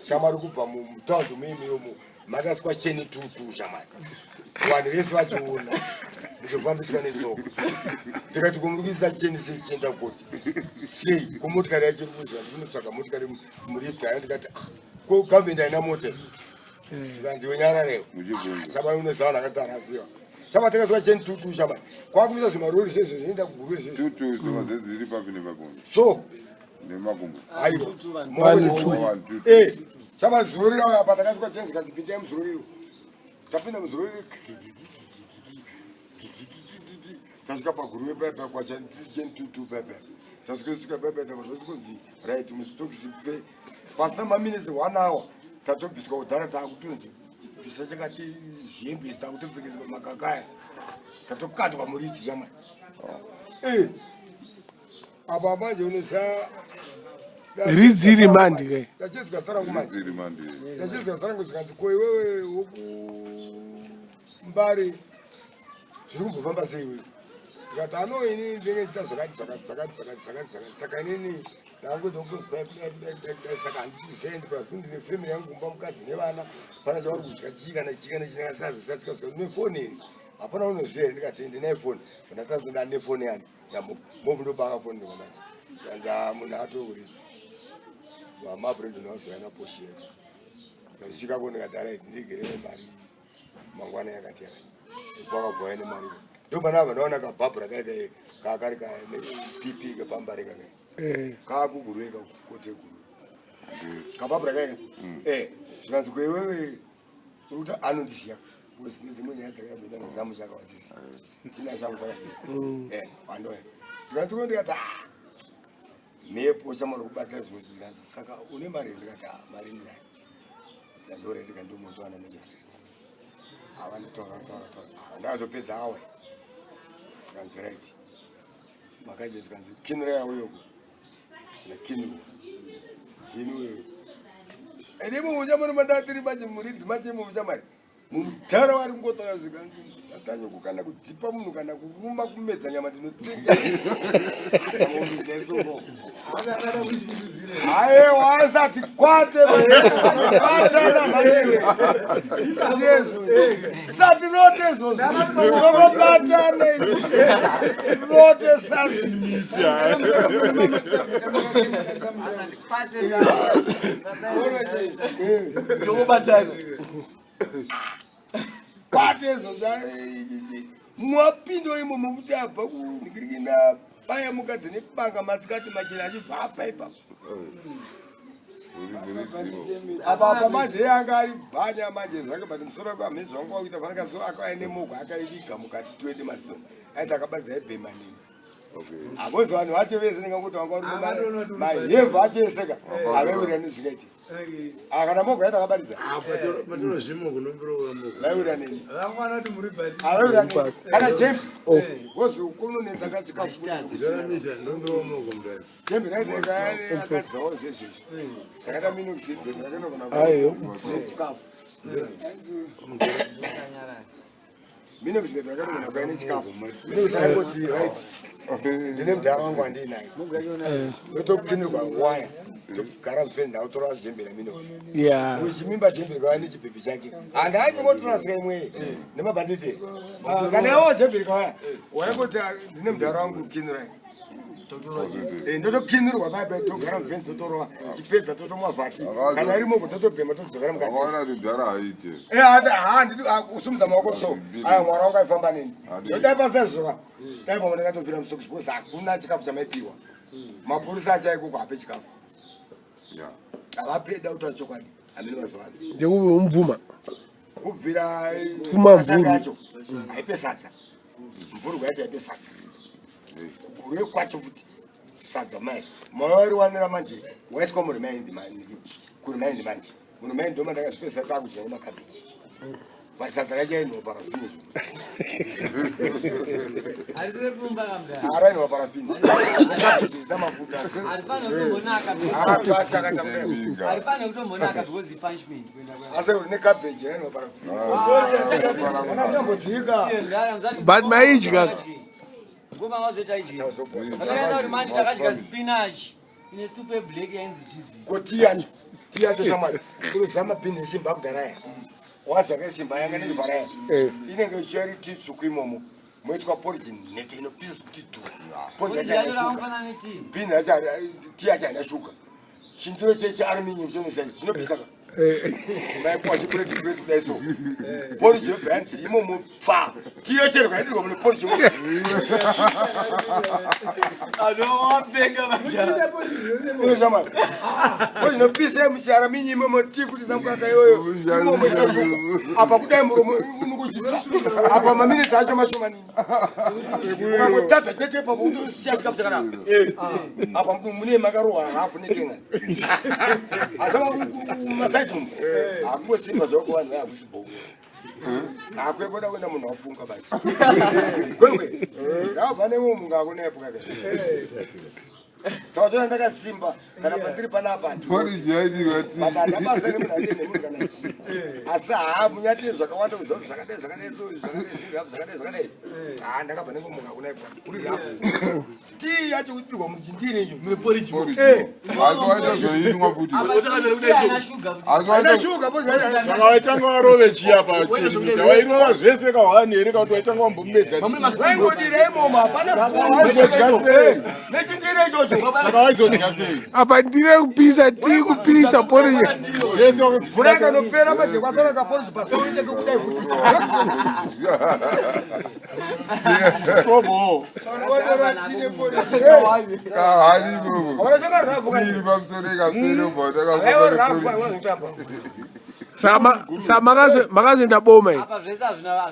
Shamari kubva mutaundi mimi yomu makaswa cheni tutu shamari. Vanhu vese vachiona ndikufambiswa netsoko. Tikati kumurikidza cheni sechienda kuti sei kumotikari yachiri kuzva ndinotsvaga motikari murifti aya ndikati ko gavhmendi haina mota ndikanzi wenyararewo shamari unoziva akati araziva shamari takaswa cheni tutu shamari kwakumisa zvimarori sezvo zvinoenda kuGuruve zvezvo tutu dziri papi nemakumbo so nemakumbo aiwa shamari zurori ravo apa takaswa cheni zvikazipindai muzuroriro tapinda muzuroriro tasvika paGuruve pepe kwacheni tutu pepe tasvika pepe takozvoti right musitokisipfe pasina maminitsi 1 hour tatobviswa kudhara taakutonzi bvisa chakati zvembe takutopfekeswa makakaya tatokatwa muridzi shamari apa manje unoziva ridzi iri mandi kai tachizvikasara kumanje tachizvikasara ngozvikanzi ko iwewe woku Mbare zviri kumbofamba sei iwewe ndikati ano ini ndinenge chita zvakati saka inini saka handizvizendi pasi ndine femiri yangu kumba mukadzi nevana pana chavari kudya chikanachikanasazvisasika ndine foni iri hapana unoziva here ndikati ndine foni ndatazoda ndine foni yani movhu ndopanga foni ndikomanje zvanza munhu atokuridzi vamabrand ndinozoyana poshi yedu ndasvikako ndikati araiti ndigerere mari mangwana yakati yakati kwakabvaya nemari ndopana vanaona kabhabhura kakari kapp kapambare kakai kakuGuruve kakote Guruve kabhabhura kaika zvikanzi kwewewe urikuti anondisiya dzimwe nyaya dzakabvida nezamu chakawadzisa tina shangu chakadzisa wandoya zvikanzi ko ndikati mhepo shamari kubatira zvimwe zvikanzi saka une mari ndikati mari ndinayo zikandore ndikandomotowana mejasi avanotaura ndazopedza awa kanzi right makaje kanzi kinura yawe yoko na kinu dinu ene mu jamani madatiri baje muridzi mache mu jamani mumutara wari ngotora zvikanzi atanyo kukana kudzipa munhu kana kurumba kumedza nyama tinotsenga aye wasati kwate batana marewe yesu sati rote zo batana rote sati patezo mwapindo imo mukuti abva kunikirikina baya mukadzi nebanga masikati machena achibva apa ipapo apa manje yanga ari bhanya manje zvake bati musoro kwamhezi wangu wakuita vanakazo akaine mogwa akaiviga mukati 20 marisoni aiti akabaridza ebhemanini akozi vanhu vacho vese ndingakuti vanga uri mahevha acheseka avewira nezvikaiti akana mogwa yaita akabaridza vaiwira nini kana jembi kozi kunonetsa kachikafu jembi raidekaakadzawo zvezvezvi sakata minoxidbekanokonachikafu minoxidbekanokonaa kaine chikafu minoxaingoti right ndine mudhara wangu handinayo ndotokinirwa waya togara mufeni nawo tora zhembe raminoxi uchimimba jembe rikava nechibhebhi chake handachimotora sika imwe nemabhandite kana yawo jembe rikavaya waingoti ndine mudhara wangu kinirai ndotokinirwa baba togara mufeni totorwa chipedza totomwa vhati kana iri mogo totobhema todzokera mukatisumudza maoko so aya mwara wangu aifamba nini zodai pasaizvova dai pamwe ndakatobvira musokisi bcause hakuna chikafu chamaipiwa mapurisa achaikoko hape chikafu avapeda kutaura chokwadi hamene mazuva ano ndekuve umvuma kubvira mvuru yacho haipe sadza mvurugwa yacho haipe sadza Guruve kwacho futi sadza mai mawari wanira manje waiswa muremaindi manje muremaindi ndoma ndakazvipesa takudya nemakabheji but sadza racho ainwa parafini arainwa parafini zvisina mafuta asi uri nekabheji rainwa parafini but maidya Ngoma wazoita iji. Kana uri mani takadya spinach. ine super black and disease. Kotiani. Tia chamani. Kulizama pini Zimbabwe raya. Waza ke Simba yanga ni baraya. Inenge charity chukwimomo. Mwetu kwa porigin nete ino pieces kutitu. Porigin ya Unafana neti. Pina za tia cha shuka. Shindiro cha army nyimso nse. Ino pisaka. Mai kwa chipure leso. Porigin brand imomo fa. Tia cha kwa ndiko mwe porigin. Alo wapenga banja. Ino chamani. Porigin pisa mchara minyi imomo tifuti zamkaka yoyo. Imomo ikashuka. Apa kudai muromo unukuchita. Apa mamini tacho mashomani. Ngotata chete pa budu siya kapsakana. Apa mune magaroa hafu nikinga. Asama mataitum. Akwe simba zoko wana ya kusibo. Akwe koda kwenda munhu afunga basi. Kwekwe. Ya vane munhu ngakunepuka ke. Sasa ndaka simba kana pandiri panapa. Pori jaidi ngati. Baba basa ni munhu ane munhu kana chi. Asa munyati zvakawanda uzoti zvakadai. Ndakabva munhu ngakunepuka. Uri rafu. Ti yacho kutirwa muchindire icho. Mepori chipo. Azoita zoinwa futi. Azoita shuga bozi. Sakawaitanga warove chiapa. Wairova zvese kahwani here kuti waitanga wambomedza. Waingodire imomo hapana. Nechindire ichocho. Saka waizodya sei? Apa ndire kupisa ti kupisa pori. Fureka nopera maje kwasara kapori pasoite kudai futi. Tobo. Sanwona vatine pori. Kahani bobo. Ora chaka rafu ka. Iri bamtoreka pere boda ka. Ayo rafu wazotamba. Makazi ndaboma iyi. Apa zvese hazvina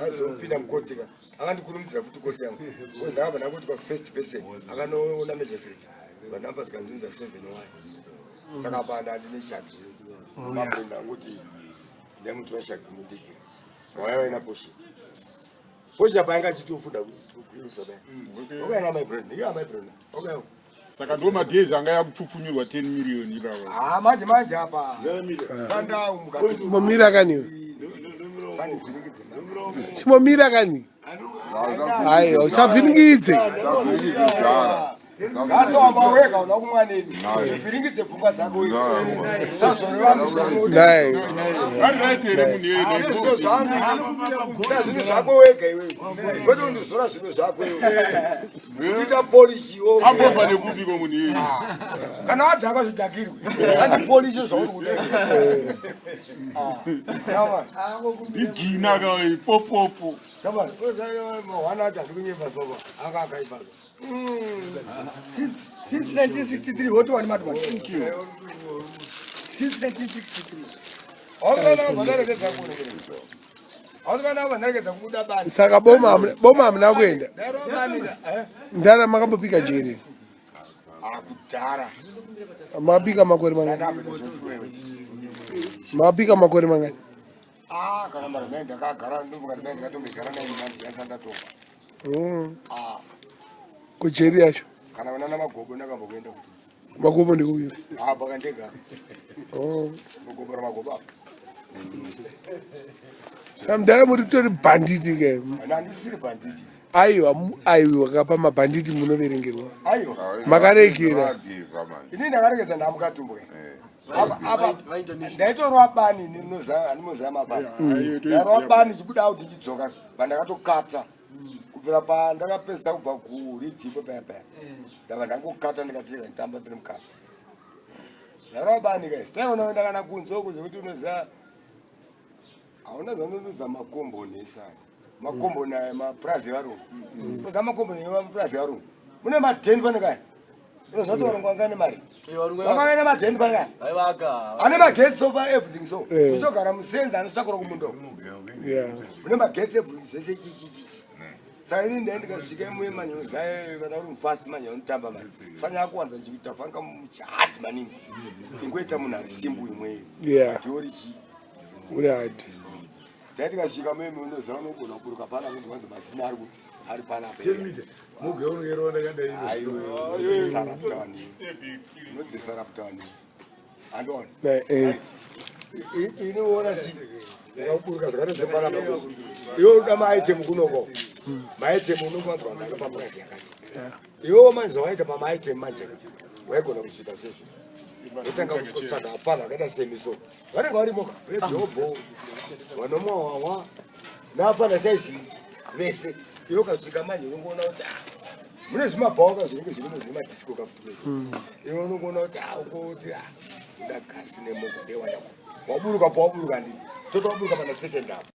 Azopinda mukotika. Akandikurumidza futi koti yangu. Ndakabva ndakuti kwa first person akanoona magistrate. Vanamba zikanzvinza 7 1. Saka panda andine shaki. Mabunda nguti ndemutora shaki mudiki. Waya ina poshi. Poshi apanga chitofunda kuisa ba. Okay na my friend. You are my friend. Okay. Saka ndo magezi anga yakupfufunyurwa 10 million ipapo. Manje apa. Sanda umukati. Momira kani? Chimomira kani? Hayi, usavhiringidze. Ngaso abaweka unakumwanini. Uvhiringidze pfungwa dzako. Sazoreva mushano. Nayi. Ariitere munhu yeye. Zvino zvako wega iwewe. Kwete undizora zvino zvako iwewe. Kuita polichiwo. Ambobva nekupiko munhu yeye. Kana adzaka zvidakirwe. Kandi polichi zvauri kuda. Tama. Igina ka popopo. Tama. Mwana acha ndikunyemba soba. Anga akaipa. Since 1963, what one mad one? Thank you. Since 1963. Saka boma amuna kuenda. Ndara makambopika jeri. Akudhara. Mapika makore mangani. Mapika makore mangani. Kana marumende akagara ndumukati mende katomigara naye manje yandandatomba. Kujeri yacho. Kana vanana magobo ndakambokuenda kuti. Magobo ndikuyo. Bakandega. Magobo ramagobo. Samdara muri tori banditi ke. Andisiri banditi. Aiwa kapa mabanditi munoverengerwa. Aiwa. Makarekera. Ini ndakarekeza ndamukatumbo. Apa ndaitorwa bani ndinoza mabani. Ndarwa bani chibuda kuti chidzoka bandakatokata. Kubvira pa ndakapesa kubva kuRidzipo pepe. Ndava ndangokata ndikatsika nditamba ndiri mukati. Ndarwa bani kai. Sasa unoenda kana kunzo kuti unoza auna zanonoza makombo nesai. Makombo na maprazi varume. Unoza makombo nemaprazi varume. Mune madheni pane kai. Unozoto varongwa ngane mari. Vakanga ne madheni pane kai. Aivaka. Ane magetsi over everything so. Uchogara musenza anosakura kumundo. Yeah. Mune magetsi zvese chichichi. Saka ini ndikasvika mumanyo zvaye kana uri mufasti manyo unotamba mari. Fanya kuwanza chikuita fanga muchati maningi. Ingoita munhu ari simbu imwe. Yeah. Uri chi. Uri hadi. Ndikasvika mimi unozana unogona kuruka pana kuti vanhu vasina ari pana apa. Muge unogerona kadai. Aiwe. Saraptani. Noti saraptani. Andon. Ini ora chi. Ngakuruka zvakare zvepana paso. Yo da maite mukunoko. Maite munokwanzwa ndakapamura yakati. iwewo manje waita pamaitem manje waigona kusvika sezvo otanga kutsvaga hapana akaita semiso vanenge varimoka vedhobho vanomwawawa nahapana saisi vese iwe ukasvika manje unongoona kuti mune zvimabhauka zvinenge zvirimo zvine madisiko kafuti iwe unongoona kuti ukoti uda gasi nemoko ndewanako waburuka pawaburuka nditi toto waburuka pana second up